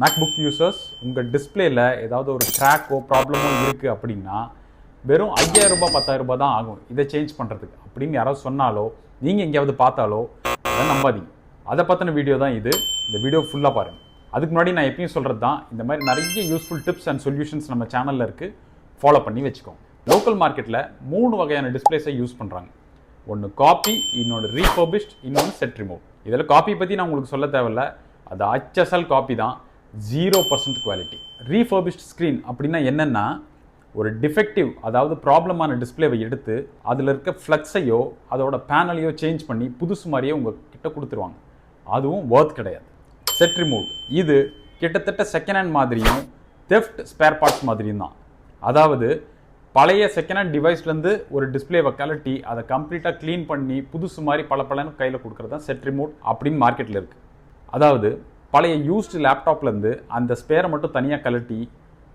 MacBook users உங்கள் டிஸ்பிளேல ஏதாவது ஒரு கிராக்கோ ப்ராப்ளமோ இருக்குது அப்படின்னா வெறும் 5000 ரூபாய் 10000 ரூபாய் தான் ஆகும் இதை சேஞ்ச் பண்ணுறதுக்கு அப்படின்னு யாராவது சொன்னாலோ நீங்கள் எங்கேயாவது பார்த்தாலோ அதை நம்பாதீங்க. அதை பற்றின வீடியோ தான் இது. இந்த வீடியோ ஃபுல்லாக பாருங்கள். அதுக்கு முன்னாடி நான் எப்பயும் சொல்கிறது தான், இந்த மாதிரி நிறைய யூஸ்ஃபுல் டிப்ஸ் அண்ட் சொல்யூஷன்ஸ் நம்ம சேனலில் இருக்குது, ஃபாலோ பண்ணி வச்சுக்கோங்க. லோக்கல் மார்க்கெட்டில் 3 வகையான டிஸ்பிளேஸை யூஸ் பண்ணுறாங்க. ஒன்று காப்பி, இன்னொன்று ரீஃபர்பிஷ்ட், இன்னொன்று செட் ரிமூவ். இதில் காப்பி பற்றி நான் உங்களுக்கு சொல்ல தேவையில்ல, அது HSL காப்பி தான், 0% குவாலிட்டி. ரீஃபர்பிஷ்ட் ஸ்க்ரீன் அப்படின்னா என்னென்னா, ஒரு டிஃபெக்டிவ் அதாவது ப்ராப்ளமான டிஸ்பிளேவை எடுத்து அதில் இருக்க ஃப்ளக்ஸையோ அதோட பேனலையோ சேஞ்ச் பண்ணி புதுசு மாதிரியே உங்கள் கிட்ட கொடுத்துருவாங்க. அதுவும் ஒர்த் கிடையாது. செட் ரிமூவ் இது கிட்டத்தட்ட செகண்ட் ஹேண்ட் மாதிரியும் தெஃப்ட் ஸ்பேர் பார்ட்ஸ் மாதிரியும் தான். அதாவது பழைய செகண்ட் ஹேண்ட் டிவைஸ்லேருந்து ஒரு டிஸ்பிளேவை கலட்டி அதை கம்ப்ளீட்டாக க்ளீன் பண்ணி புதுசு மாதிரி பலன்னு கையில் கொடுக்குறது தான் செட் ரிமூவ் அப்படின்னு மார்க்கெட்டில் இருக்குது. அதாவது பழைய யூஸ்டு லேப்டாப்லேருந்து அந்த ஸ்பேரை மட்டும் தனியாக கலட்டி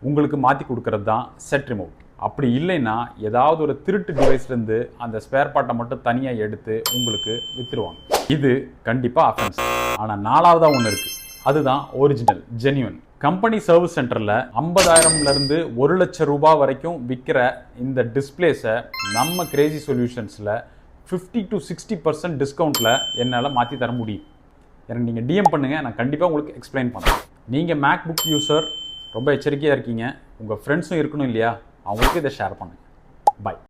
உங்களுக்கு மாற்றி கொடுக்கறது தான் செட் ரிமூவ். அப்படி இல்லைன்னா ஏதாவது ஒரு திருட்டு டிவைஸ்லேருந்து அந்த ஸ்பேர் பார்ட்டை மட்டும் தனியாக எடுத்து உங்களுக்கு விற்றுருவாங்க. இது கண்டிப்பாக அஃபென்ஸ். ஆனால் 4வதாக ஒன்று இருக்குது, அதுதான் ஒரிஜினல் ஜென்யூன். கம்பெனி சர்வீஸ் சென்டரில் 50,000லேருந்து 1,00,000 ரூபாய் வரைக்கும் விற்கிற இந்த டிஸ்பிளேஸை நம்ம கிரேசி சொல்யூஷன்ஸில் 50 to 60% டிஸ்கவுண்ட்டில் என்னால் மாற்றி தர முடியும். எனக்கு நீங்கள் டிஎம் பண்ணுங்கள், நான் கண்டிப்பாக உங்களுக்கு எக்ஸ்பிளைன் பண்ணுறேன். நீங்கள் மேக்புக் யூசர் ரொம்ப எச்சரிக்கையாக இருக்கீங்க, உங்கள் ஃப்ரெண்ட்ஸும் இருக்கணும் இல்லையா, அவங்களுக்கு இதை ஷேர் பண்ணுங்கள். பாய்.